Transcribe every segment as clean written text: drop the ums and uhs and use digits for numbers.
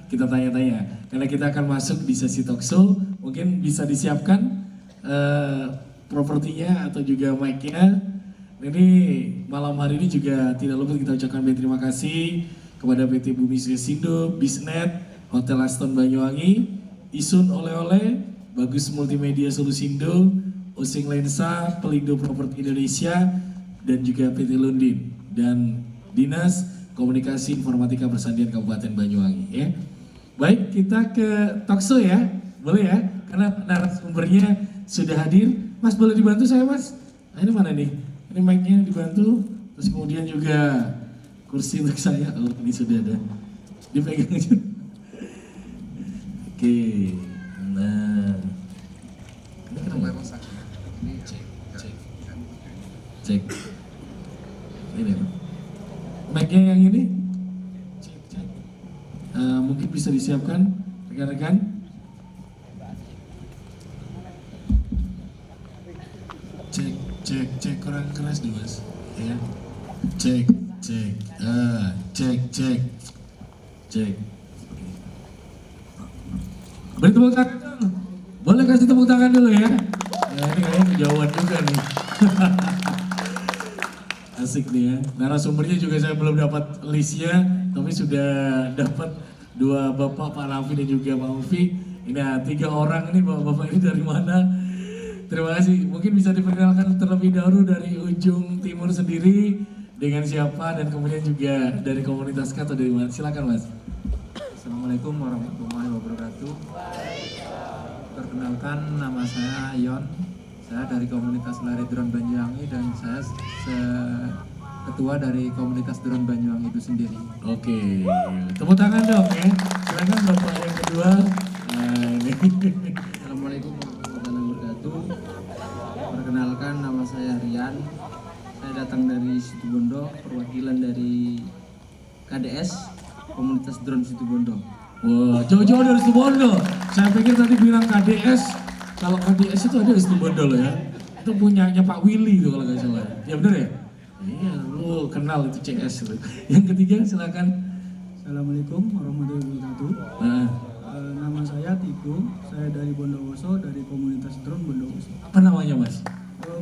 kita tanya-tanya. Karena kita akan masuk di sesi talk show, mungkin bisa disiapkan propertinya atau juga mic-nya. Ini malam hari ini juga tidak lupa kita ucapkan terima kasih kepada PT Bumi Sesindo, Bisnet, Hotel Aston Banyuwangi, Isun Oleh-oleh, Bagus Multimedia Solusindo, Osing Lensa, Pelindo Properti Indonesia, dan juga PT Lundin dan Dinas Komunikasi Informatika Persandian Kabupaten Banyuwangi. Ya. Baik, kita ke talkshow ya, boleh ya? Karena narasumbernya sudah hadir. Mas boleh dibantu saya mas? Nah, ini mana nih? Ini mic-nya dibantu. Terus kemudian juga kursi untuk saya. Oh ini sudah ada. Dipegang aja. Oke. Nah. Ini kenapa? Cek. Ini apa? Mic-nya yang ini? Cek. Mungkin bisa disiapkan rekan-rekan. Cek kurang keras nih mas. Ya. Cek. Beri tepuk tangan. Boleh kasih tepuk tangan dulu ya. Ya ini kayaknya kejauhan juga nih. Asik nih ya. Narasumbernya juga saya belum dapat listnya, tapi sudah dapat dua bapak, Pak Raffi dan juga Pak Ufi. Ini 3 orang ini bapak-bapak ini dari mana? Terima kasih. Mungkin bisa diperkenalkan terlebih dahulu dari ujung timur sendiri dengan siapa dan kemudian juga dari komunitas atau dari mana? Silakan mas. Assalamualaikum warahmatullahi wabarakatuh. Perkenalkan nama saya Ayon. Saya dari komunitas lari drone Banyuwangi dan saya ketua dari komunitas drone Banyuwangi itu sendiri. Oke, tepuk tangan dong ya. Silakan bapak yang kedua. Nah ini. Assalamualaikum warahmatullahi wabarakatuh. Perkenalkan nama saya Rian. Saya datang dari Situbondo, perwakilan dari KDS Komunitas Drone Situbondo. Wah, jauh-jauh dari Situbondo. Saya pikir tadi bilang KDS. Kalau KDS itu ada di Situbondo loh ya. Itu punyanya Pak Willy tuh kalau nggak salah. Ya benar ya? Iya, lu kenal itu CS itu. Yang ketiga silakan. Assalamualaikum warahmatullahi wabarakatuh. Nah, Nama saya Tiku, saya dari Bondowoso, dari komunitas drone Bondowoso. apa namanya mas?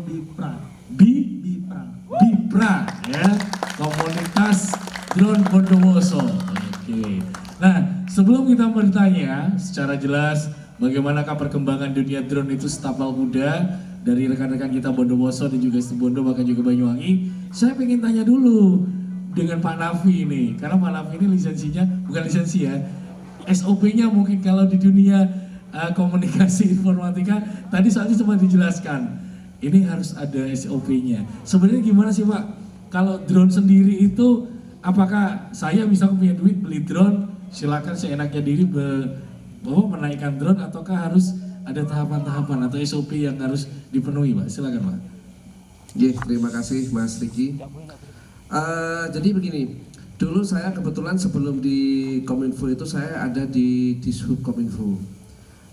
Bipra. Bipra. Bipra ya. Komunitas drone Bondowoso. Oke. Nah, sebelum kita bertanya secara jelas bagaimanakah perkembangan dunia drone itu setapal muda dari rekan-rekan kita Bondowoso dan juga Situbondo bahkan juga Banyuwangi, saya pengen tanya dulu dengan Pak Nafi ini, karena Pak Nafi ini lisensinya bukan lisensi ya, SOP-nya mungkin kalau di dunia komunikasi informatika tadi soalnya sempat dijelaskan, ini harus ada SOP-nya. Sebenarnya gimana sih Pak? Kalau drone sendiri itu, apakah saya misalnya punya duit beli drone, silakan seenaknya diri bahwa menaikkan drone ataukah harus ada tahapan-tahapan atau SOP yang harus dipenuhi, Pak? Silakan, Pak. Terima kasih Mas Riki. Jadi begini, dulu saya kebetulan sebelum di Kominfo itu saya ada di Dishub Kominfo.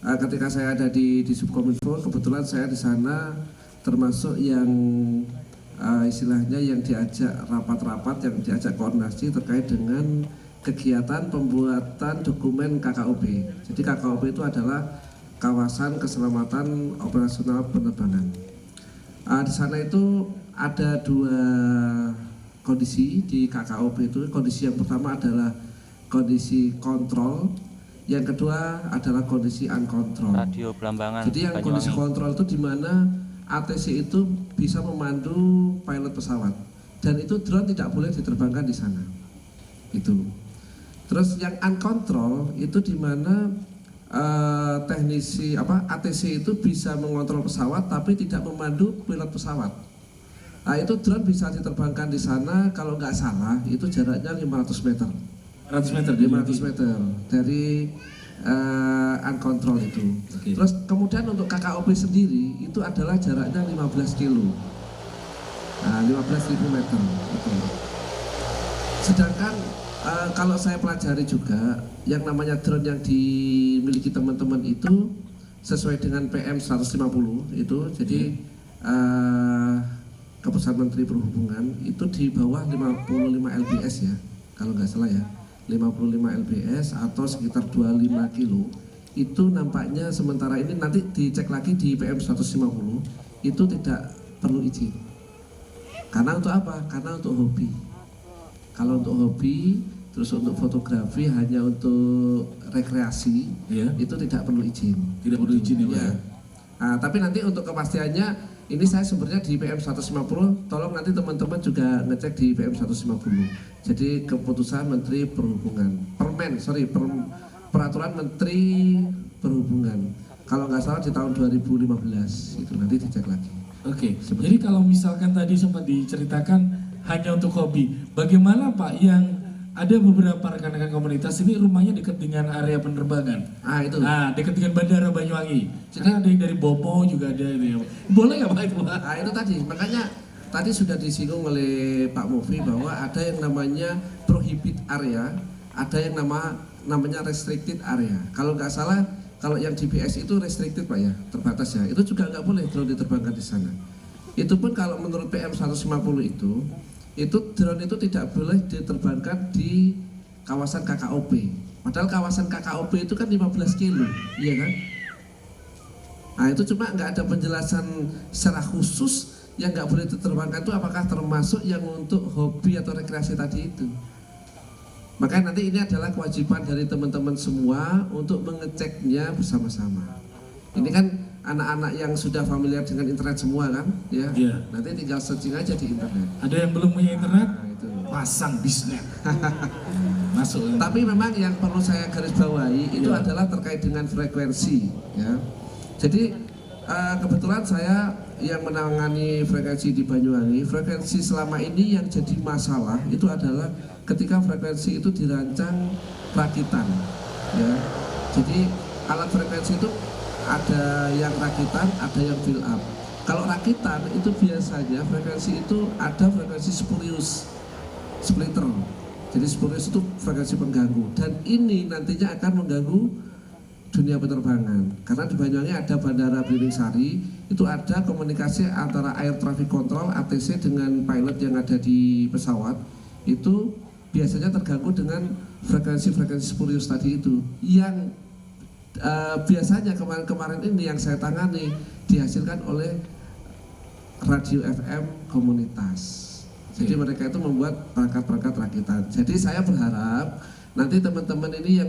Ketika saya ada di Dishub Kominfo, kebetulan saya di sana termasuk yang istilahnya yang diajak rapat-rapat, yang diajak koordinasi terkait dengan kegiatan pembuatan dokumen KKOP. Jadi KKOP itu adalah kawasan keselamatan operasional penerbangan. Di sana itu ada 2 kondisi di KKOP itu. Kondisi yang pertama adalah kondisi kontrol, yang kedua adalah kondisi uncontrol. Radio Blambangan. Jadi yang kondisi kontrol itu di mana ATC itu bisa memandu pilot pesawat dan itu drone tidak boleh diterbangkan di sana. Itu. Terus yang uncontrol itu di mana teknisi ATC itu bisa mengontrol pesawat tapi tidak memandu pilot pesawat. Nah itu drone bisa diterbangkan di sana kalau nggak salah itu jaraknya 500 meter. 500 meter dari uncontrol itu. Okay. Terus kemudian untuk KKOP sendiri itu adalah jaraknya 15 kilo. Nah 15.000 meter. Gitu. Sedangkan kalau saya pelajari juga yang namanya drone yang dimiliki teman-teman itu sesuai dengan PM 150 itu, jadi Keputusan Menteri Perhubungan itu di bawah 55 lbs ya, kalau nggak salah ya, 55 lbs atau sekitar 25 kilo itu nampaknya sementara ini nanti dicek lagi di PM 150 itu tidak perlu izin. Karena untuk apa? Karena untuk hobi. Kalau untuk hobi, terus untuk fotografi hanya untuk rekreasi, Ya. itu tidak perlu izin. Tidak perlu izin ya, Pak. Ya. Nah, tapi nanti untuk kepastiannya ini saya sumbernya di PM 150, tolong nanti teman-teman juga ngecek di PM 150. Jadi keputusan Menteri Perhubungan, Peraturan Menteri Perhubungan. Kalau nggak salah di tahun 2015, itu nanti dicek lagi. Oke, jadi kalau misalkan tadi sempat diceritakan hanya untuk hobi, bagaimana Pak yang ada beberapa rekan-rekan komunitas ini rumahnya dekat dengan area penerbangan? Ah itu. Nah, dekat dengan Bandara Banyuwangi. Jadi ada yang dari Bopo juga ada itu ya. Boleh nggak Pak itu Pak? Nah itu tadi, makanya tadi sudah disinggung oleh Pak Mufri bahwa ada yang namanya prohibit area, ada yang namanya restricted area. Kalau nggak salah, kalau yang DBS itu restricted Pak ya, terbatas ya. Itu juga nggak boleh drone diterbangkan di sana. Itu pun kalau menurut PM 150 itu drone itu tidak boleh diterbangkan di kawasan KKOP. Padahal kawasan KKOP itu kan 15 kilo, iya kan? Nah itu cuma nggak ada penjelasan secara khusus yang nggak boleh diterbangkan itu apakah termasuk yang untuk hobi atau rekreasi tadi itu. Makanya nanti ini adalah kewajiban dari teman-teman semua untuk mengeceknya bersama-sama. Ini kan anak-anak yang sudah familiar dengan internet semua kan, ya. Iya. Nanti tinggal searching aja di internet. Ada yang belum punya internet? Nah, itu. Pasang bisnet. Masuk. Ya. Tapi memang yang perlu saya garis bawahi itu Iya. adalah terkait dengan frekuensi, ya. Jadi kebetulan saya yang menangani frekuensi di Banyuwangi, frekuensi selama ini yang jadi masalah itu adalah ketika frekuensi itu dirancang rakitan, ya. Jadi alat frekuensi itu ada yang rakitan, ada yang fill up. Kalau rakitan itu biasanya frekuensi itu ada frekuensi spurious, splitter. Jadi spurious itu frekuensi pengganggu dan ini nantinya akan mengganggu dunia penerbangan. Karena di Banyuwangi ada Bandara Belingsari, itu ada komunikasi antara Air Traffic Control ATC dengan pilot yang ada di pesawat. Itu biasanya terganggu dengan frekuensi-frekuensi spurious tadi itu yang biasanya kemarin-kemarin ini yang saya tangani dihasilkan oleh radio FM komunitas. Jadi mereka itu membuat perangkat-perangkat rakitan. Jadi saya berharap nanti teman-teman ini yang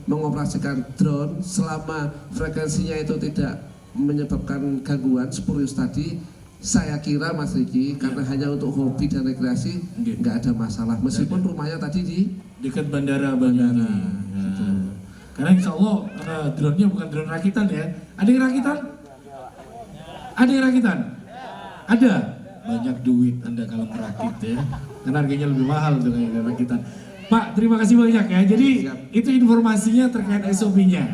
mengoperasikan drone selama frekuensinya itu tidak menyebabkan gangguan spurious tadi, saya kira Mas Riki karena hanya untuk hobi dan rekreasi nggak ada masalah. Meskipun rumahnya tadi di dekat Bandara Banyuwangi. gitu. Karena insya Allah drone-nya bukan drone rakitan ya. Ada yang rakitan? Ada yang rakitan? Ada. Banyak duit Anda kalau merakit ya. Karena harganya lebih mahal tuh kayak rakitan. Pak, terima kasih banyak ya. Jadi Siap. itu informasinya terkait SOP-nya.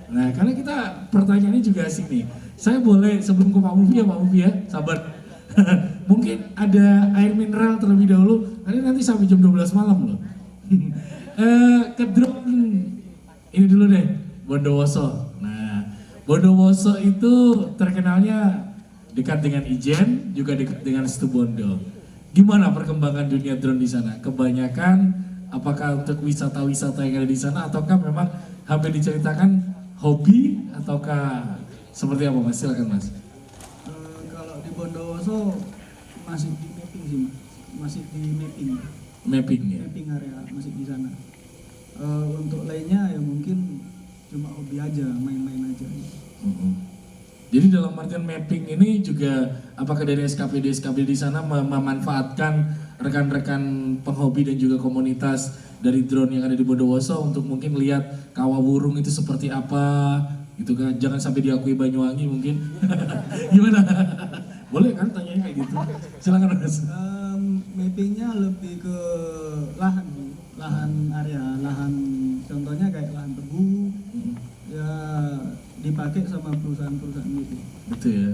Nah, karena kita pertanyaannya juga asik nih. Saya boleh sebelum ke Pak Mufi ya, sabar. Mungkin ada air mineral terlebih dahulu. Nanti sampai jam 12 malam loh. Ke drone ini dulu deh, Bondowoso. Nah, Bondowoso itu terkenalnya dekat dengan Ijen, juga dekat dengan Situbondo. Gimana perkembangan dunia drone di sana? Kebanyakan apakah untuk wisata-wisata yang ada di sana ataukah memang hampir diceritakan hobi ataukah seperti apa Mas? Silakan Mas. Kalau di Bondowoso masih di mapping sih Mas. Masih di mapping. Mapping ya. Mapping area masih di sana. Untuk lainnya ya mungkin cuma hobi aja, main-main aja. Jadi dalam artian mapping ini juga apakah dari SKPD di sana memanfaatkan rekan-rekan penghobi dan juga komunitas dari drone yang ada di Bondowoso untuk mungkin lihat kawah burung itu seperti apa gitu kan, jangan sampai diakui Banyuwangi mungkin. Gimana? Boleh kan tanyanya kayak gitu? Silakan Mas. Mappingnya lebih ke lahan area, lahan contohnya kayak lahan tebu ya dipakai sama perusahaan-perusahaan gitu. Betul ya.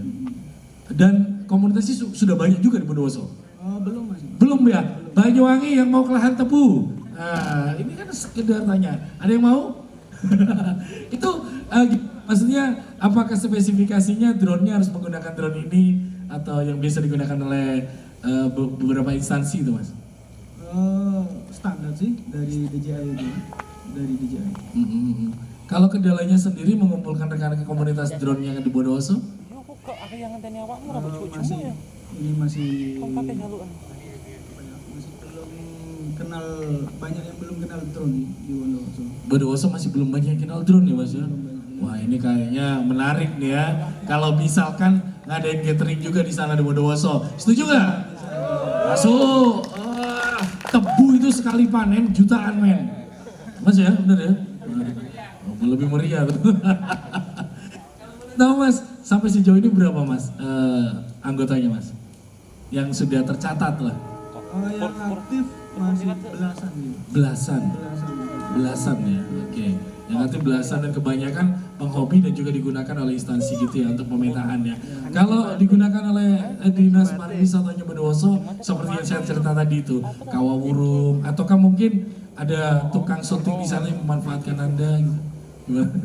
Dan komunitasnya sudah banyak juga di Bondowoso. Belum masih. Belum ya. Banyuwangi yang mau ke lahan tebu. Nah, ini kan sekedar tanya. Ada yang mau? Itu maksudnya apakah spesifikasinya drone-nya harus menggunakan drone ini atau yang biasa digunakan oleh beberapa instansi itu Mas? standar sih dari DJI itu, dari DJI. Kalau kendalanya sendiri mengumpulkan rekan-rekan komunitas drone yang di Bondowoso? Masih belum kenal, banyak yang belum kenal drone di Bondowoso. Bondowoso masih belum banyak yang kenal drone ya Mas ya? Wah ini kayaknya menarik nih ya. Kalau misalkan ngadain gathering juga di sana di Bondowoso, setuju nggak? Masuk. Tebu itu sekali panen jutaan men. Mas ya, bener ya? Oh, lebih meriah tuh. Tahu Mas, sampai sejauh ini berapa Mas anggotanya Mas? Yang sudah tercatat lah. Yang aktif masih belasan gitu. Belasan ya, oke. Yang aktif belasan dan kebanyakan penghobi dan juga digunakan oleh instansi gitu ya untuk pemetaan ya. Kalau digunakan oleh Dinas Pariwisatanya Bondowoso seperti yang saya cerita tadi itu, kawawurung ataukah mungkin ada tukang syuting di sana yang memanfaatkan Anda gitu. Gimana?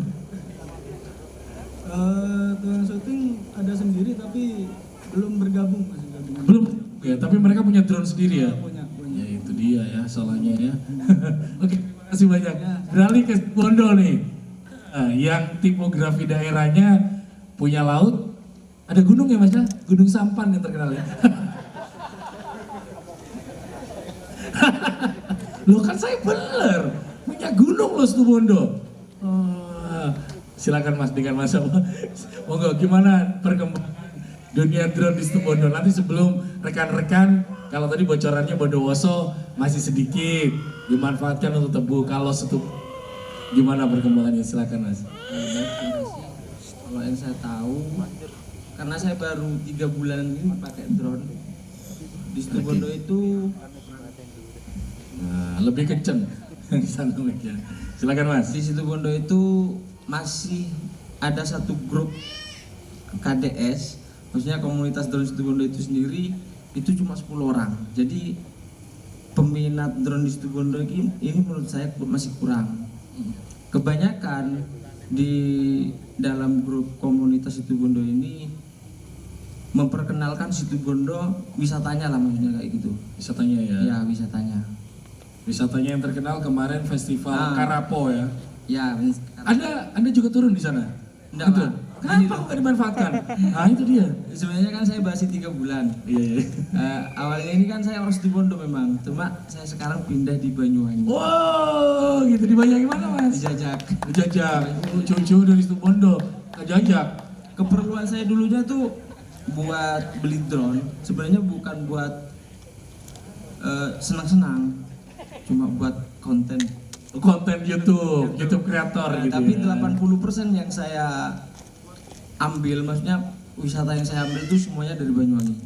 Tukang syuting ada sendiri tapi belum bergabung masih dengan. Belum ya, tapi mereka punya drone sendiri ya. Punya. Ya itu dia ya soalnya ya. Oke, terima kasih banyak. Beralih ke Bondo nih. Yang tipografi daerahnya punya laut, ada gunung ya Mas ya? Gunung Sampan yang terkenal ya. Loh kan saya bener, punya gunung loh Situbondo. Silakan Mas dengan Mas apa? Monggo gimana perkembangan dunia drone di Situbondo? Nanti sebelum rekan-rekan, kalau tadi bocorannya Bondowoso masih sedikit dimanfaatkan untuk tebu. Kalau gimana perkembangannya? Silakan Mas. Kalau yang saya tahu, karena saya baru 3 bulan ini pakai drone di Situbondo itu Lebih kenceng di sana ya. Silakan Mas. di Situbondo itu masih ada satu grup KDS, maksudnya komunitas drone Situbondo itu sendiri itu cuma 10 orang. Jadi peminat drone di Situbondo ini menurut saya masih kurang. Kebanyakan di dalam grup komunitas Situbondo ini memperkenalkan Situbondo wisatanya lah, maksudnya kayak gitu. Wisatanya ya. Ya, wisatanya. Wisatanya yang terkenal kemarin festival Karapo ya. Ya, Anda juga turun di sana? Enggak, Betul. Pak. Kenapa nggak dimanfaatkan? Nah itu dia. sebenarnya kan saya bahas 3 bulan. Iya. Awalnya ini kan saya orang Situbondo memang, cuma saya sekarang pindah di Banyuwangi. Wow, gitu di Banyuwangi mana Mas? Dijajak. Dijajak. Jauh-jauh dari Situbondo, jajak. Keperluan saya dulunya tuh buat beli drone, sebenarnya bukan buat senang-senang, cuma buat konten. Konten YouTube kreator gitu. Tapi ya. 80% yang saya ambil, maksudnya wisata yang saya ambil itu semuanya dari Banyuwangi.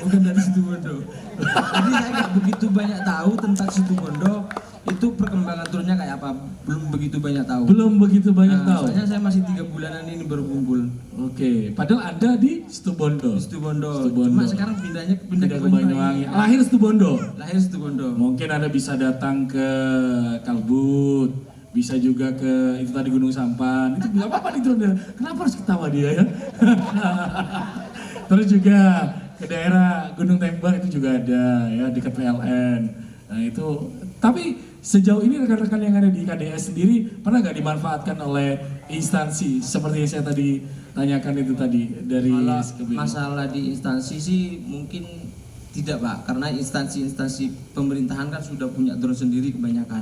Bukan dari Situbondo. Jadi saya nggak begitu banyak tahu tentang Situbondo, itu perkembangan turunnya kayak apa, belum begitu banyak tahu. Belum begitu banyak tahu. Soalnya saya masih 3 bulanan ini baru kumpul. Oke, padahal Anda di Situbondo. Situbondo. Cuma sekarang pindah ke Banyuwangi. Lahir Situbondo. Lahir Situbondo. Mungkin Anda bisa datang ke Kalbut, bisa juga ke itu tadi Gunung Sampan. Itu nggak apa-apa di drone. Kenapa harus ketawa dia ya? Terus juga ke daerah Gunung Tembak itu juga ada ya dekat PLN. Nah itu, tapi sejauh ini rekan-rekan yang ada di KDS sendiri pernah nggak dimanfaatkan oleh instansi seperti yang saya tadi tanyakan itu tadi dari Kalau Skebin? masalah di instansi sih mungkin tidak Pak, karena instansi-instansi pemerintahan kan sudah punya drone sendiri kebanyakan.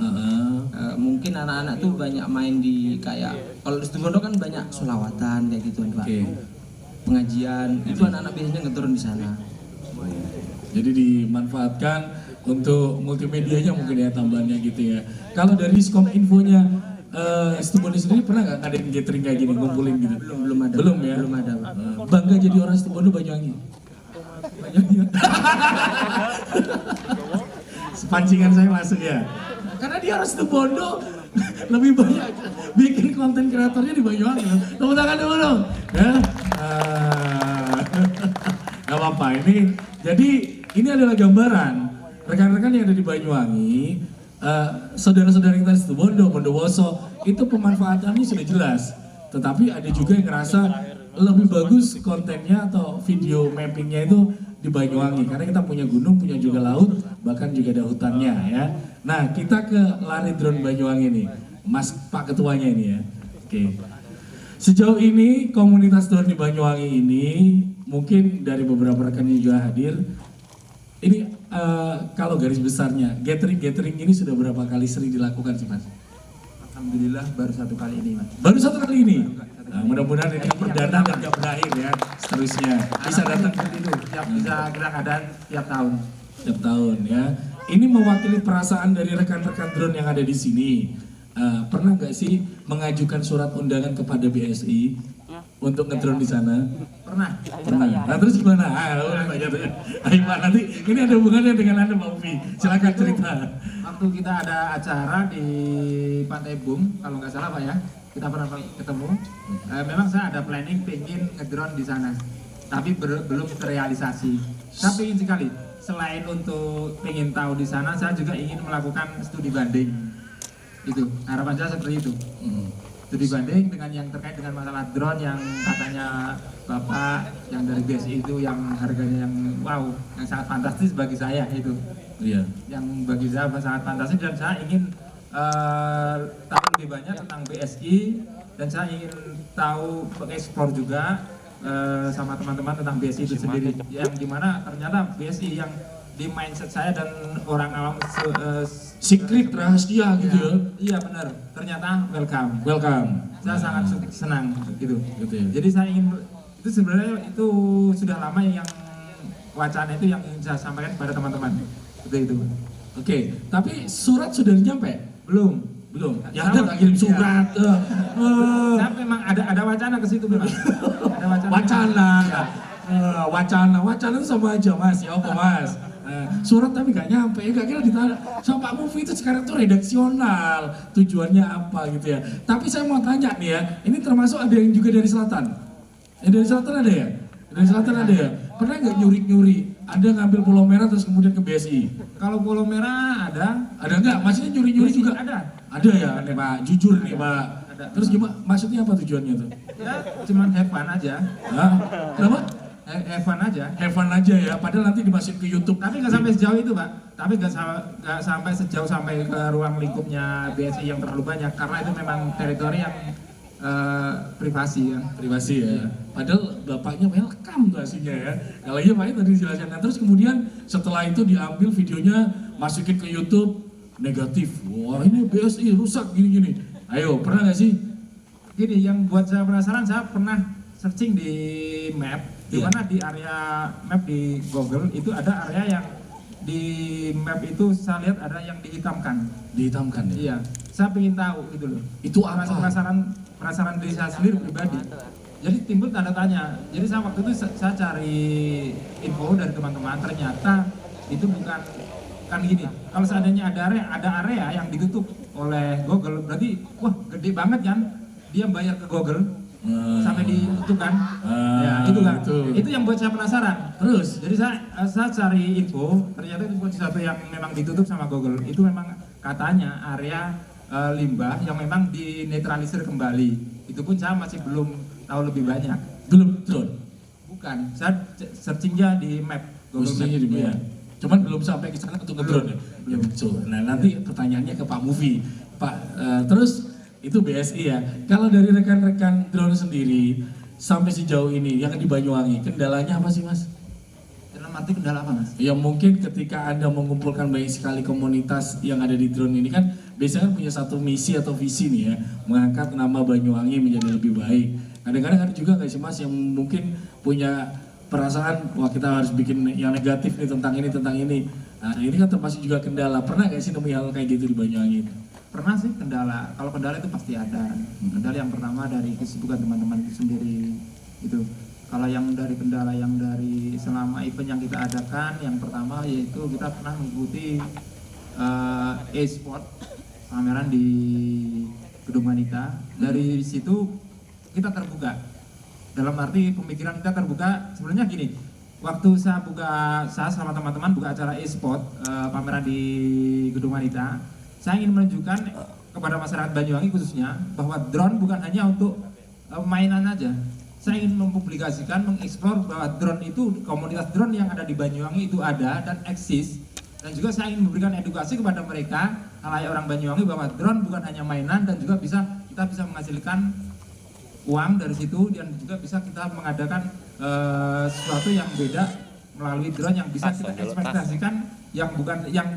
Mungkin anak-anak tuh banyak main di kayak, kalau di Situbondo kan banyak solawatan kayak gitu Pak. Oke. Pengajian, itu anak-anak biasanya nge-drone di sana. Jadi dimanfaatkan untuk multimedianya mungkin ya tambahannya gitu ya. Kalau dari Skom infonya Situbondo sendiri pernah nggak ngadain gathering kayak gini, ngumpulin gitu? Belum ada. Belum ya? Belum ada Pak. Bangga jadi orang Situbondo Banyuwangi. Sepancingan saya masuk ya. Karena dia orang Situbondo lebih banyak bikin konten kreatornya di Banyuwangi. Tepuk tangan dulu dong. Ya. Gak apa-apa ini. Jadi ini adalah gambaran rekan-rekan yang ada di Banyuwangi, saudara-saudara kita di Situbondo, Bondowoso, itu pemanfaatannya sudah jelas. Tetapi ada juga yang ngerasa lebih bagus kontennya atau video mappingnya itu di Banyuwangi, karena kita punya gunung, punya juga laut, bahkan juga ada hutannya ya. Nah, kita ke lari drone Banyuwangi nih, Mas Pak Ketuanya ini ya. Oke. Sejauh ini komunitas drone di Banyuwangi ini mungkin dari beberapa rekan yang juga hadir. Ini kalau garis besarnya gathering ini sudah berapa kali sering dilakukan sih Mas? Alhamdulillah baru 1 kali ini Mas. Baru 1 kali ini. Nah, mudah-mudahan ini perdana dan gak berakhir ya. Seterusnya bisa datang itu bisa kita ngadain tiap tahun. setiap tahun ya. Ini mewakili perasaan dari rekan-rekan drone yang ada di sini. Pernah nggak sih mengajukan surat undangan kepada BSI untuk ngedrone di sana? Pernah. Pernah. Nah terus gimana? Ayo Pak, nanti ini ada hubungannya dengan Anda Pak Ufi. Silakan cerita. Waktu kita ada acara di Pantai Bum, kalau nggak salah Pak ya, kita pernah ketemu. Memang saya ada planning pengen ngedrone di sana, tapi belum terrealisasi. Saya pengen sekali. Selain untuk pengen tahu di sana, saya juga ingin melakukan studi banding. Itu harapan saya seperti itu. Studi banding dengan yang terkait dengan masalah drone yang katanya Bapak yang dari BSI itu yang harganya yang wow, yang sangat fantastis bagi saya itu. Iya. Yang bagi saya sangat fantastis dan saya ingin tahu lebih banyak tentang BSI dan saya ingin tahu mengeksplor juga sama teman-teman tentang BSI itu sendiri yang dimana ternyata BSI yang di mindset saya dan orang awam Secret rahasia gitu ya. iya benar ternyata welcome saya sangat senang gitu Gitu ya. jadi saya ingin itu sebenarnya itu sudah lama yang wacana itu yang ingin saya sampaikan kepada teman-teman itu Oke, tapi surat sudah nyampe? belum Ya ada nggak kirim surat? saya memang ada wacana ke situ memang ada Wacana itu sama aja Mas. Ya apa Mas? Surat tapi nggak nyampe, nggak kira ditanya sama Pak Mufi itu sekarang tuh redaksional, tujuannya apa gitu ya. Tapi saya mau tanya nih ya, ini termasuk ada yang juga dari selatan. Dari selatan ada ya? Dari selatan ada ya? Pernah nggak nyuri-nyuri? Ada ngambil Pulau Merah terus kemudian ke BSI? kalau Pulau Merah ada Ada nggak? Maksudnya nyuri-nyuri juga? ada Ya nih Pak, jujur nih Pak. Ada. Terus gimana? Maksudnya apa tujuannya tuh? ya cuman have fun aja Hah? Kenapa? have fun aja Have fun aja ya, padahal nanti dimasukin ke YouTube. tapi nggak sampai sejauh itu Pak tapi nggak sampai sejauh sampai ke ruang lingkupnya BSI yang terlalu banyak karena itu memang teritori yang privasi ya Privasi ya. Padahal bapaknya welcome tuh aslinya ya. Kalau iya Pak tadi dijelaskan. Nah, terus kemudian setelah itu diambil videonya, masukin ke YouTube, negatif. Wah ini BSI rusak gini-gini. Ayo, pernah nggak sih? gini yang buat saya penasaran saya pernah searching di map di Iya. mana di area map di Google itu ada area yang di map itu saya lihat ada yang dihitamkan. Dihitamkan ya? Iya, saya ingin tahu gitu loh. Itu apa? Penasaran diri saya sendiri pribadi. Jadi timbul tanda tanya. Jadi saya waktu itu saya cari info dari teman-teman. Ternyata itu bukan gini. Kalau seandainya ada area yang ditutup oleh Google, berarti wah gede banget kan? Dia bayar ke Google sampai ditutup kan? Ya itu kan. Itu yang buat saya penasaran. Terus? Jadi saya cari info, ternyata itu bukan sesuatu yang memang ditutup sama Google. Itu memang katanya area limbah yang memang dinetralisir kembali. Itu pun saya masih belum tahu lebih banyak. Belum drone? Bukan, saya searchingnya di map. Google Khususnya Map. di Iya. Cuman belum sampai ke sana untuk ngedrone ya? Ya betul. Nah nanti pertanyaannya ke Pak Mufi. Pak, terus itu BSI ya. Kalau dari rekan-rekan drone sendiri sampai sejauh ini yang di Banyuwangi, kendalanya apa sih Mas? Dalam arti kendala apa Mas? Ya mungkin ketika Anda mengumpulkan banyak sekali komunitas yang ada di drone ini kan biasanya kan punya satu misi atau visi nih ya, mengangkat nama Banyuwangi menjadi lebih baik. Kadang-kadang ada juga nggak sih Mas yang mungkin punya perasaan, wah kita harus bikin yang negatif nih tentang ini. Nah ini kan termasuk juga kendala. Pernah nggak sih nemuin hal kayak gitu di Banyuwangi? Pernah sih kendala. Kalau kendala itu pasti ada. Kendala yang pertama dari kesibukan teman-teman itu sendiri. Itu. Kalau yang dari kendala yang dari selama event yang kita adakan, yang pertama yaitu kita pernah mengikuti e-sport pameran di Gedung Wanita. Dari situ kita terbuka. Dalam arti pemikiran kita terbuka. Sebenarnya gini, waktu saya sama teman-teman buka acara e-sport pameran di Gedung Wanita, saya ingin menunjukkan kepada masyarakat Banyuwangi khususnya bahwa drone bukan hanya untuk mainan aja. Saya ingin mempublikasikan, mengeksplor bahwa drone itu, komunitas drone yang ada di Banyuwangi itu ada dan eksis. Dan juga saya ingin memberikan edukasi kepada mereka, halayak orang Banyuwangi, bahwa drone bukan hanya mainan dan juga kita bisa menghasilkan uang dari situ, dan juga bisa kita mengadakan sesuatu yang beda melalui drone yang bisa kita ekspektasikan, yang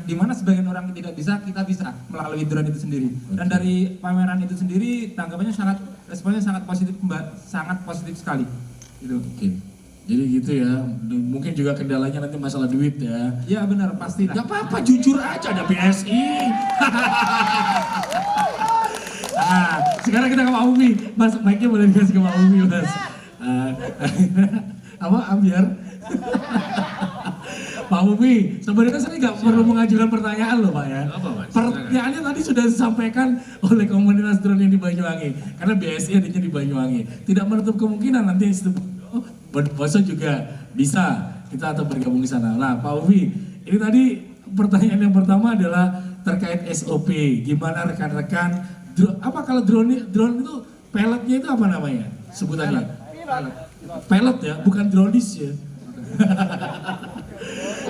dimana sebagian orang tidak bisa, kita bisa melalui drone itu sendiri. Dan dari pameran itu sendiri tanggapannya responnya sangat positif sekali. Gitu. Oke. Jadi gitu ya, mungkin juga kendalanya nanti masalah duit ya. Ya benar, pastilah. Gak apa-apa, jujur aja, ada BSI. Nah, sekarang kita ke Pak Umi. Mas, mic-nya boleh dikasih ke Pak Umi, Mas. Apa, Ambiar? Pak Umi, sebenarnya saya nggak perlu mengajukan pertanyaan loh Pak ya. Apa, Mas? Pertanyaannya tadi sudah disampaikan oleh komunitas drone yang di Banyuwangi. Karena BSI adanya di Banyuwangi. Tidak menutup kemungkinan nanti Bondowoso juga bisa kita atau bergabung di sana. Nah Pak Umi, ini tadi pertanyaan yang pertama adalah terkait SOP. Gimana rekan-rekan, apa kalau drone itu pelletnya itu apa namanya sebutannya? Pellet ya, bukan dronis ya.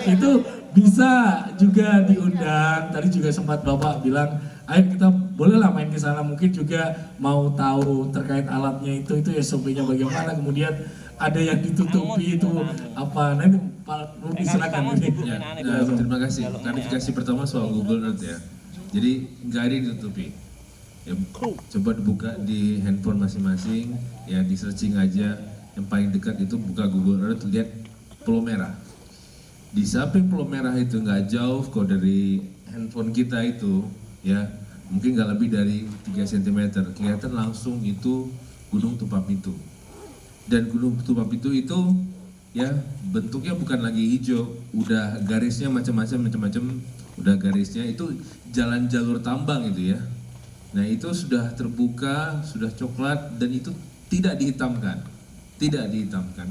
Itu bisa juga diundang. Tadi juga sempat Bapak bilang, ayo kita bolehlah main ke sana. Mungkin juga mau tahu terkait alatnya itu SOP-nya bagaimana. Kemudian ada yang ditutupi itu apa? Nanti Pak Rudi silakan. Ya, terima kasih. Klarifikasi pertama soal Google Earth ya. Jadi nggak ada yang ditutupi. Ya, coba dibuka di handphone masing-masing, ya di searching aja. Yang paling dekat itu buka Google Earth, lihat Pulau Merah. Di samping Pulau Merah itu nggak jauh kok dari handphone kita itu, ya mungkin nggak lebih dari 3 cm. Kelihatan langsung itu Gunung Tupapitu. Dan Gunung Tupapitu itu ya bentuknya bukan lagi hijau, udah garisnya macam-macam, udah garisnya itu jalan jalur tambang itu ya. Nah itu sudah terbuka, sudah coklat dan itu tidak dihitamkan.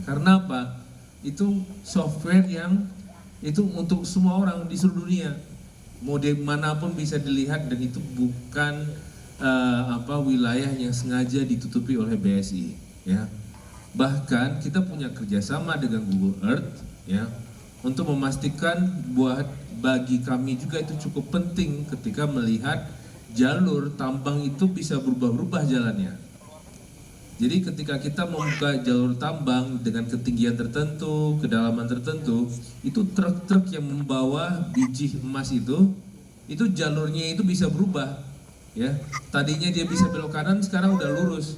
Karena apa? Itu software yang itu untuk semua orang di seluruh dunia, mode manapun bisa dilihat, dan itu bukan wilayah yang sengaja ditutupi oleh BSI ya. Bahkan kita punya kerjasama dengan Google Earth ya untuk memastikan buat bagi kami juga itu cukup penting ketika melihat jalur tambang itu bisa berubah-ubah jalannya. Jadi ketika kita membuka jalur tambang dengan ketinggian tertentu, kedalaman tertentu, itu truk-truk yang membawa biji emas itu jalurnya itu bisa berubah, ya. Tadinya dia bisa belok kanan, sekarang udah lurus.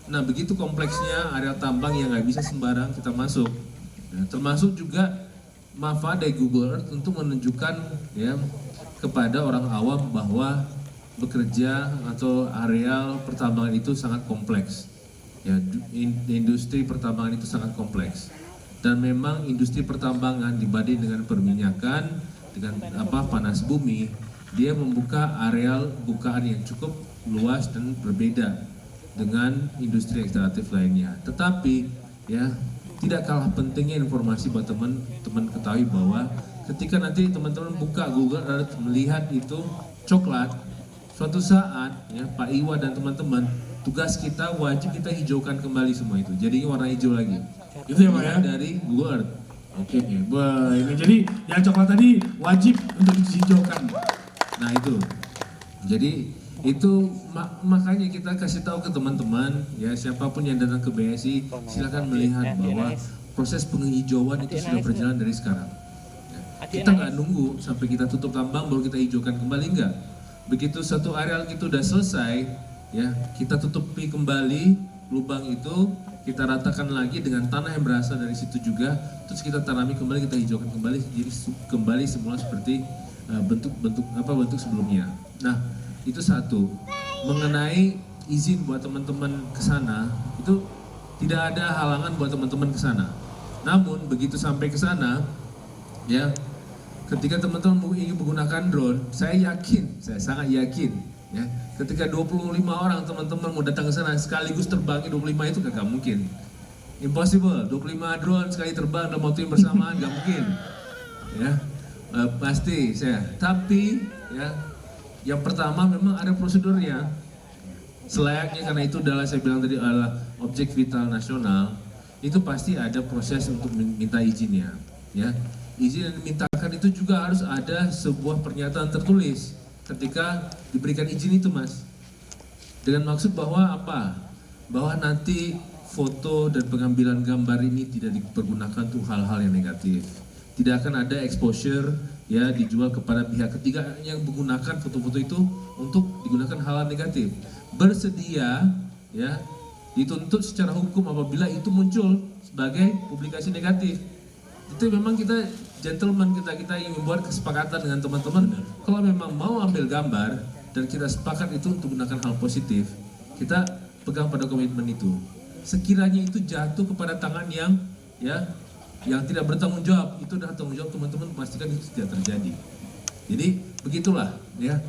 Nah begitu kompleksnya area tambang yang nggak bisa sembarang kita masuk. Nah, termasuk juga manfaat dari Google Earth untuk menunjukkan ya kepada orang awam bahwa bekerja atau areal pertambangan itu sangat kompleks. Ya, industri pertambangan itu sangat kompleks, dan memang industri pertambangan dibanding dengan perminyakan, dengan panas bumi, dia membuka areal bukaan yang cukup luas dan berbeda dengan industri ekstraktif lainnya. Tetapi ya tidak kalah pentingnya informasi buat teman-teman ketahui bahwa ketika nanti teman-teman buka Google Earth melihat itu coklat, suatu saat ya Pak Iwa dan teman-teman, tugas kita wajib kita hijaukan kembali semua itu, jadinya warna hijau lagi. Itu ya Pak ya? Dari Google Earth. Oke, ini jadi yang coklat tadi wajib untuk dihijaukan. Nah itu, jadi itu makanya kita kasih tahu ke teman-teman ya, siapapun yang datang ke BSI silakan melihat bahwa proses penghijauan itu sudah berjalan dari sekarang. Ya, kita nggak nunggu sampai kita tutup tambang baru kita hijaukan kembali, enggak. Begitu satu areal itu udah selesai, ya kita tutupi kembali lubang itu, kita ratakan lagi dengan tanah yang berasal dari situ juga, terus kita tanami kembali, kita hijaukan kembali, jadi kembali semula seperti bentuk sebelumnya. Nah itu satu. Mengenai izin buat teman-teman ke sana, itu tidak ada halangan buat teman-teman ke sana. Namun begitu sampai ke sana, ya ketika teman-teman ingin menggunakan drone, saya sangat yakin ya, ketika 25 orang teman-teman mau datang ke sana sekaligus terbangin 25 itu gak mungkin. Impossible, 25 drone sekali terbang dalam waktu yang bersamaan gak mungkin. Ya, pasti saya. Tapi ya, yang pertama memang ada prosedurnya. Selayaknya, karena itu adalah saya bilang tadi adalah objek vital nasional, itu pasti ada proses untuk minta izinnya. Ya, izin yang dimintakan itu juga harus ada sebuah pernyataan tertulis ketika diberikan izin itu, Mas. Dengan maksud bahwa apa? Bahwa nanti foto dan pengambilan gambar ini tidak dipergunakan untuk hal-hal yang negatif. Tidak akan ada exposure ya dijual kepada pihak ketiga yang menggunakan foto-foto itu untuk digunakan hal-hal negatif. Bersedia ya dituntut secara hukum apabila itu muncul sebagai publikasi negatif. Itu memang kita gentleman, kita ingin membuat kesepakatan dengan teman-teman. Kalau memang mau ambil gambar dan kita sepakat itu untuk menggunakan hal positif, kita pegang pada komitmen itu. Sekiranya itu jatuh kepada tangan yang tidak bertanggung jawab, itu adalah tanggung jawab teman-teman, pastikan itu tidak terjadi. Jadi begitulah ya.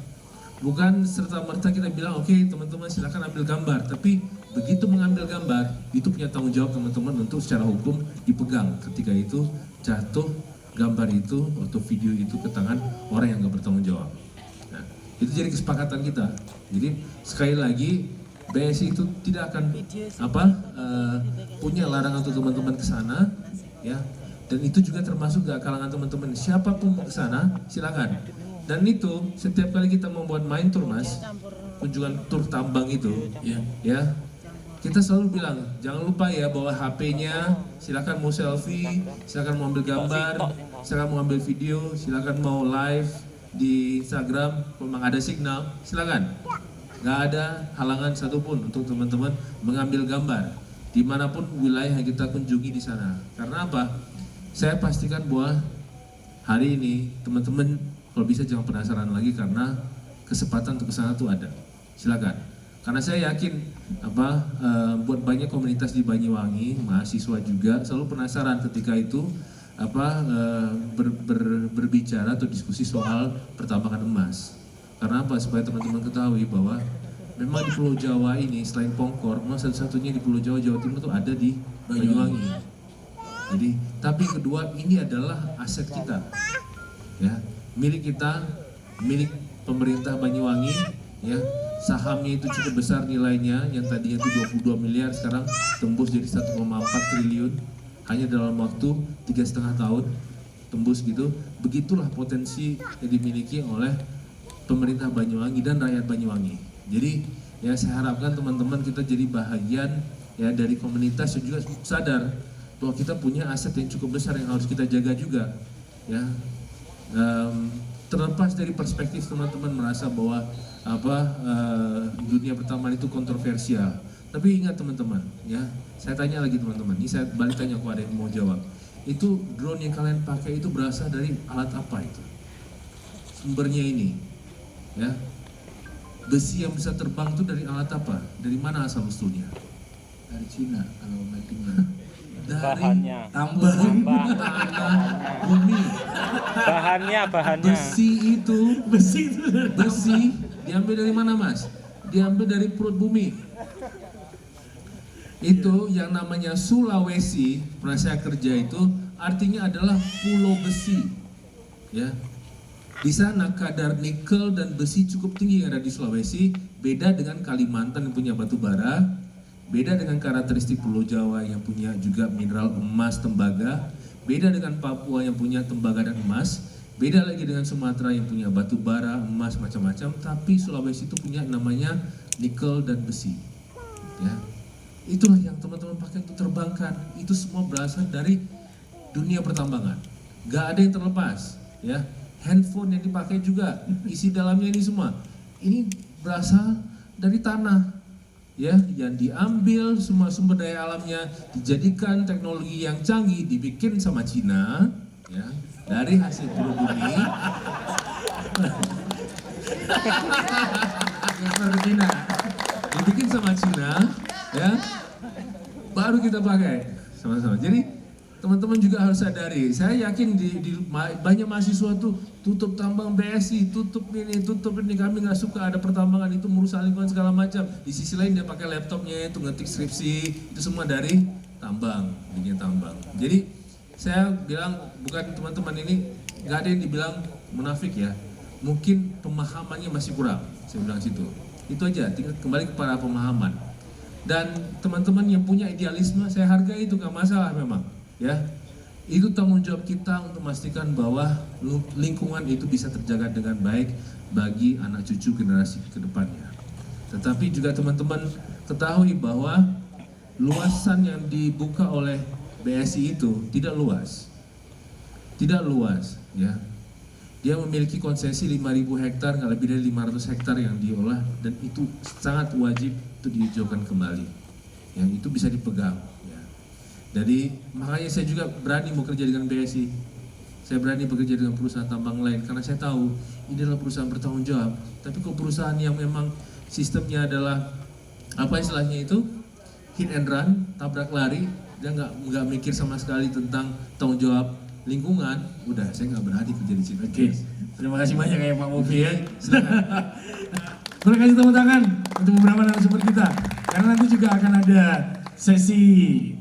Bukan serta-merta kita bilang oke, teman-teman silakan ambil gambar, tapi begitu mengambil gambar itu punya tanggung jawab teman-teman untuk secara hukum dipegang ketika itu jatuh gambar itu atau video itu ke tangan orang yang nggak bertanggung jawab. Nah, itu jadi kesepakatan kita. Jadi sekali lagi BSI itu tidak akan punya larangan untuk teman-teman ke sana ya. Dan itu juga termasuk ke kalangan teman-teman. Siapapun ke sana silakan. Dan itu setiap kali kita membuat main tour, Mas, kunjungan tur tambang itu ya. Kita selalu bilang jangan lupa ya bawa HP-nya, silakan mau selfie, silakan mau ambil gambar, silakan mau ambil video, silakan mau live di Instagram, memang ada signal, silakan. Nggak ada halangan satupun untuk teman-teman mengambil gambar dimanapun wilayah yang kita kunjungi di sana. Karena apa? Saya pastikan bahwa hari ini teman-teman kalau bisa jangan penasaran lagi karena kesempatan untuk kesana tuh ada. Silakan. Karena saya yakin buat banyak komunitas di Banyuwangi, mahasiswa juga selalu penasaran ketika itu berbicara atau diskusi soal pertambangan emas. Karena apa? Supaya teman-teman ketahui bahwa memang di Pulau Jawa ini selain Pongkor, memang satu-satunya di Pulau Jawa, Jawa Timur itu ada di Banyuwangi. Jadi, tapi kedua ini adalah aset kita, ya, milik kita, milik pemerintah Banyuwangi, ya. Sahamnya itu cukup besar nilainya, yang tadinya itu 22 miliar sekarang tembus jadi 1,4 triliun hanya dalam waktu 3,5 tahun tembus gitu. Begitulah potensi yang dimiliki oleh pemerintah Banyuwangi dan rakyat Banyuwangi. Jadi ya saya harapkan teman-teman kita jadi bahagian ya dari komunitas yang juga sadar bahwa kita punya aset yang cukup besar yang harus kita jaga juga ya. Terlepas dari perspektif teman-teman merasa bahwa dunia pertambangan itu kontroversial, tapi ingat teman-teman ya, saya tanya lagi teman-teman, ini saya balik tanya kalau ada yang mau jawab, itu drone yang kalian pakai itu berasal dari alat apa itu? Sumbernya ini ya, besi yang bisa terbang itu dari alat apa? Dari mana asal usulnya? Dari Cina kalau mappingnya. Dari Bahannya. tambahan tanah bumi. Bahannya. Besi itu diambil dari mana, Mas? Diambil dari perut bumi. Itu yang namanya Sulawesi, pernah saya kerja itu artinya adalah pulau besi. Ya. Di sana kadar nikel dan besi cukup tinggi yang ada di Sulawesi, beda dengan Kalimantan yang punya batu bara, beda dengan karakteristik Pulau Jawa yang punya juga mineral emas, tembaga, beda dengan Papua yang punya tembaga dan emas, beda lagi dengan Sumatera yang punya batu bara, emas, macam-macam, tapi Sulawesi itu punya namanya nikel dan besi. Ya. Itulah yang teman-teman pakai untuk terbangkan. Itu semua berasal dari dunia pertambangan. Gak ada yang terlepas, ya. Handphone yang dipakai juga isi dalamnya ini semua. Ini berasal dari tanah. Ya, yang diambil semua sumber daya alamnya dijadikan teknologi yang canggih dibikin sama Cina, ya, dari hasil pulau bumi. Cina dibikin sama Cina, ya, baru kita pakai sama-sama. Jadi teman-teman juga harus sadari, saya yakin di banyak mahasiswa tuh tutup tambang BSI, tutup ini, kami nggak suka ada pertambangan itu merusak lingkungan segala macam. Di sisi lain dia pakai laptopnya itu ngetik skripsi, itu semua dari tambang, bikin tambang. Jadi saya bilang bukan teman-teman ini nggak ada yang dibilang munafik ya, mungkin pemahamannya masih kurang, saya bilang situ. Itu aja, tinggal kembali kepada pemahaman. Dan teman-teman yang punya idealisme, saya hargai itu nggak masalah memang. Ya, Itu tanggung jawab kita untuk memastikan bahwa lingkungan itu bisa terjaga dengan baik bagi anak cucu generasi ke depannya. Tetapi juga teman-teman ketahui bahwa luasan yang dibuka oleh BSI itu tidak luas. Tidak luas, ya. Dia memiliki konsesi 5.000 hektar, nggak lebih dari 500 hektar yang diolah, dan itu sangat wajib untuk dihijaukan kembali. Yang itu bisa dipegang. Ya. Jadi makanya saya juga berani bekerja dengan BSI. Saya berani bekerja dengan perusahaan tambang lain karena saya tahu ini adalah perusahaan bertanggung jawab. Tapi kalau perusahaan yang memang sistemnya adalah apa istilahnya itu hit and run, tabrak lari, dia nggak mikir sama sekali tentang tanggung jawab lingkungan, udah saya nggak berani kerja di sini. Oke, terima kasih banyak ya Pak Mofi ya. Boleh kasih tepuk tangan untuk beberapa narasumber kita. Karena nanti juga akan ada sesi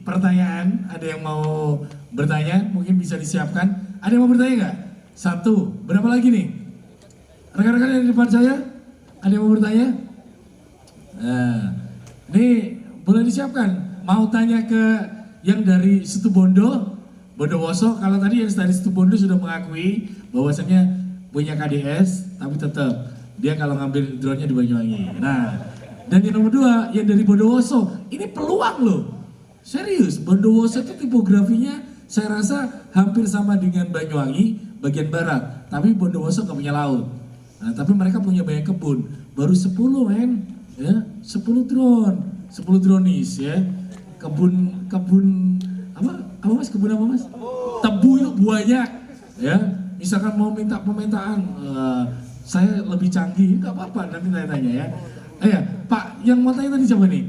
pertanyaan. Ada yang mau bertanya, mungkin bisa disiapkan. Ada yang mau bertanya nggak? Satu, berapa lagi nih? Rekan-rekan yang di depan saya, ada yang mau bertanya? Nah, ini boleh disiapkan. Mau tanya ke yang dari Situbondo, Bondowoso. Kalau tadi yang dari Situbondo sudah mengakui bahwasannya punya KDS, tapi tetap dia kalau ngambil drone-nya di Banyuwangi. Nah, dan yang nomor dua, yang dari Bondowoso, ini peluang loh. Serius, Bondowoso itu tipografinya saya rasa hampir sama dengan Banyuwangi bagian barat, tapi Bondowoso nggak punya laut. Nah, tapi mereka punya banyak kebun, baru 10 men, ya, 10 drone, 10 dronis ya, kebun apa mas, kebun apa mas? Tebu itu banyak, ya. Misalkan mau minta pemetaan, saya lebih canggih, nggak apa-apa, nanti tanya-tanya ya. Ya, Pak, yang mau tanya tadi siapa nih?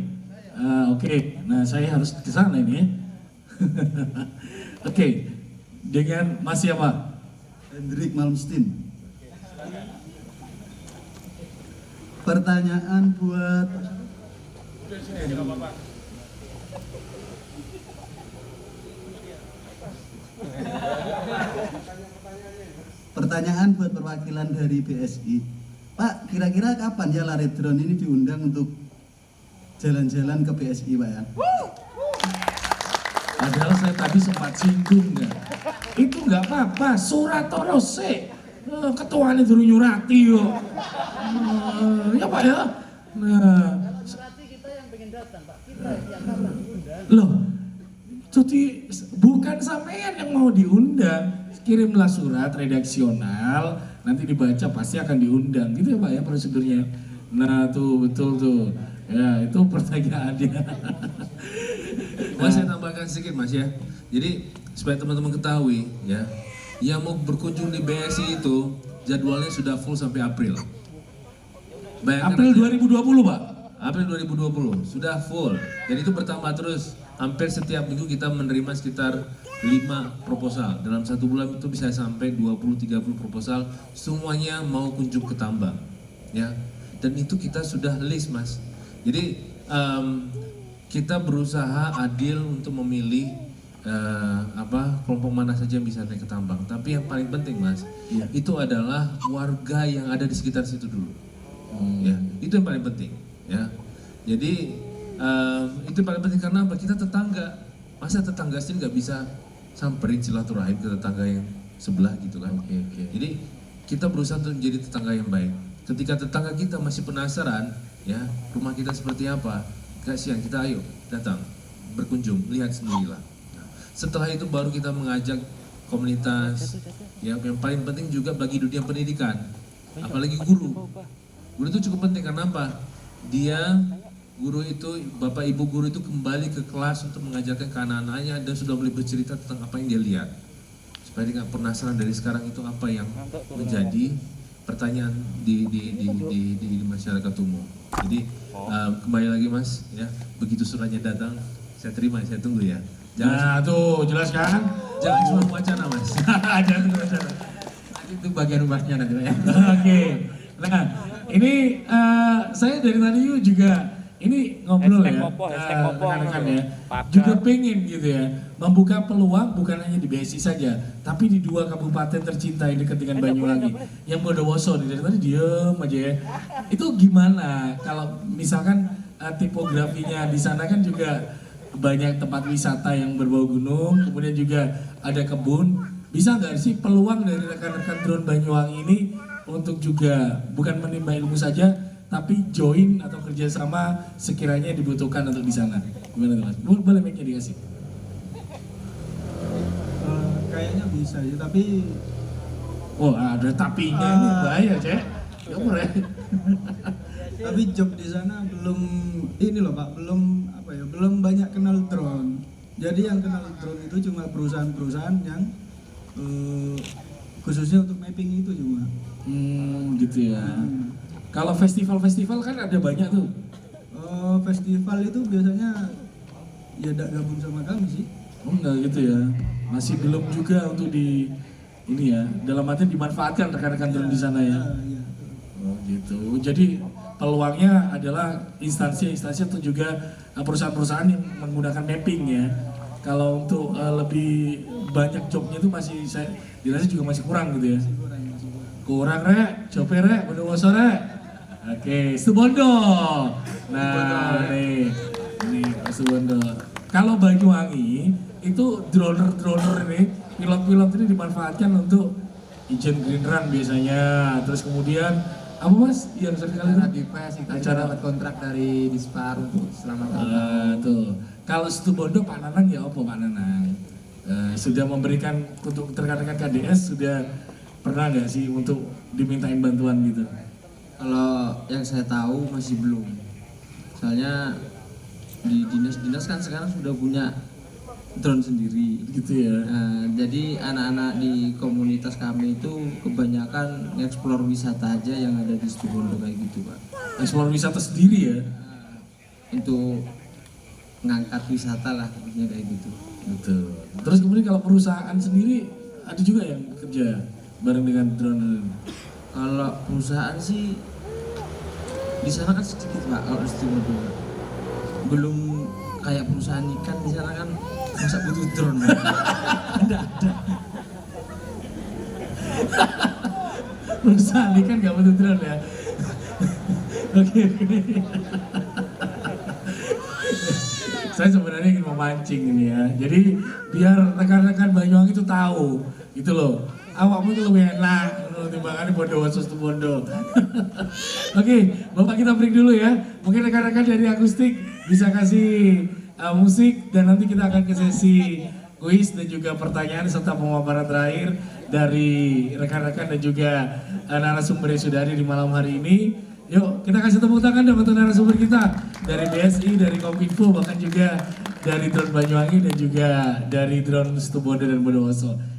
Oke, nah saya harus ke sana ini ya. Oke, dengan Mas siapa? Hendrik Malmsteen. Pertanyaan buat perwakilan dari BSI. Pak, kira-kira kapan ya Lare Drone ini diundang untuk jalan-jalan ke BSI, Pak ya? Padahal saya tadi sempat singgung ya. Itu nggak apa-apa, surat torose. Ketuanya dulu nyurati yo. Ya Pak ya. Nah, kita yang pengen datang Pak, kita yang kapan diundang. loh, cuti bukan sampean yang mau diundang. Kirimlah surat redaksional, nanti dibaca pasti akan diundang. Gitu ya Pak ya prosedurnya. Nah tuh betul tuh. Ya itu pertanyaannya. Mas saya tambahkan sedikit mas ya. Jadi supaya teman-teman ketahui ya, yang mau berkunjung di BSI itu jadwalnya sudah full sampai April. Bayangkan April aja. 2020 Pak. April 2020 sudah full. Dan itu bertambah terus. Hampir setiap minggu kita menerima sekitar 5 proposal. Dalam 1 bulan itu bisa sampai 20-30 proposal. Semuanya mau kunjung ke tambang. Ya. Dan itu kita sudah list mas. Jadi kita berusaha adil untuk memilih kelompok mana saja yang bisa naik ke tambang. Tapi yang paling penting mas, itu adalah warga yang ada di sekitar situ dulu. Ya, itu yang paling penting. Ya, jadi itu yang paling penting karena apa? Kita tetangga, masa tetangga sini nggak bisa samperin silaturahim ke tetangga yang sebelah gitu kan? Jadi kita berusaha untuk menjadi tetangga yang baik. Ketika tetangga kita masih penasaran, ya rumah kita seperti apa, kasihan kita ayo datang berkunjung, lihat sendirilah. Nah, setelah itu baru kita mengajak komunitas, ya yang paling penting juga bagi dunia pendidikan, apalagi guru. Guru itu cukup penting karena apa? Guru itu, bapak ibu guru itu kembali ke kelas untuk mengajarkan ke anak-anaknya dan sudah mulai bercerita tentang apa yang dia lihat. Supaya dia nggak penasaran dari sekarang itu apa yang menjadi pertanyaan di masyarakat umum. Jadi kembali lagi mas, ya begitu suratnya datang, saya terima, saya tunggu ya. Nah tuh jelaskan. Jangan cuma wacana mas. Jangan cuma wacana. Itu bagian rumahnya nanti ya. Oke. Nah ini saya dari tadi juga ini ngobrol Hashtag ya, Popo, hashtag Popo. rekan-rekan ya, Pakar. juga pengen gitu ya, membuka peluang bukan hanya di BSI saja, tapi di 2 kabupaten tercinta yang dekat dengan Banyuwangi, yang Bondowoso, dari tadi diem aja ya. Itu gimana kalau misalkan tipografinya di sana kan juga banyak tempat wisata yang berbau gunung, kemudian juga ada kebun. Bisa nggak sih peluang dari rekan-rekan drone Banyuwangi ini untuk juga bukan menimba ilmu saja, tapi join atau kerjasama sekiranya dibutuhkan untuk di sana? Gimana tuh Mas? Boleh mic-nya dikasih? Kayaknya bisa ya, tapi Oh ada tapinya ini bahaya cek. Ya boleh. tapi job di sana belum ini loh Pak, belum apa ya, belum banyak kenal drone. Jadi yang kenal drone itu cuma perusahaan-perusahaan yang khususnya untuk mapping itu cuma. Gitu ya. Kalau festival-festival kan ada banyak tuh. Festival itu biasanya ya tidak gabung sama kami sih. Oh enggak gitu ya. Masih belum juga untuk di ini ya. Dalam artian dimanfaatkan rekan-rekan drone di sana ya. Iya. Oh gitu. Jadi peluangnya adalah instansi-instansi atau juga perusahaan-perusahaan yang menggunakan mapping ya. Kalau untuk lebih banyak jobnya itu masih saya dirasa juga masih kurang gitu ya. Kurang rek, cope rek, Bondowoso rek. Oke, Situbondo. Nah, nih Situbondo. Kalau Banyuwangi itu droner ini, pilot-pilot ini dimanfaatkan untuk Ijen Green Run biasanya. Terus kemudian apa Mas? Yang sekali Acara DPS kita Acara- dapat kontrak dari Dispar untuk selama tuh. Kalau Situbondo Pak Nanang ya apa Pak Nanang? Sudah memberikan untuk rekan-rekan KDS sudah pernah nggak sih untuk dimintain bantuan gitu? Kalau yang saya tahu masih belum. Soalnya di dinas-dinas kan sekarang sudah punya drone sendiri. Gitu ya. Nah, jadi anak-anak di komunitas kami itu kebanyakan ngeksplor wisata aja yang ada di Situbondo kayak gitu Pak. Eksplor wisata sendiri ya. Untuk ngangkat wisata lah, maksudnya kayak gitu. Betul. Terus kemudian kalau perusahaan sendiri ada juga yang kerja bareng dengan drone. Kalau perusahaan sih di sana kan sedikit Pak, kalau di Situbondo belum kayak perusahaan ikan di sana kan masa butuh drone. Pak. Ada. Perusahaan ini kan nggak butuh drone ya. Oke. Saya sebenarnya ingin memancing ini ya. Jadi biar rekan-rekan Banyuwangi itu tahu, gitu loh. Awakmu itu lebih enak, timbangannya Bondowoso Situbondo. Oke, Bapak kita break dulu ya. Mungkin rekan-rekan dari akustik bisa kasih musik dan nanti kita akan ke sesi kuis dan juga pertanyaan serta pemaparan terakhir dari rekan-rekan dan juga narasumber yang sudah hadir di malam hari ini. Yuk kita kasih tepuk tangan untuk narasumber kita dari BSI, dari Kominfo, bahkan juga dari drone Banyuwangi dan juga dari drone Situbondo dan Bondowoso.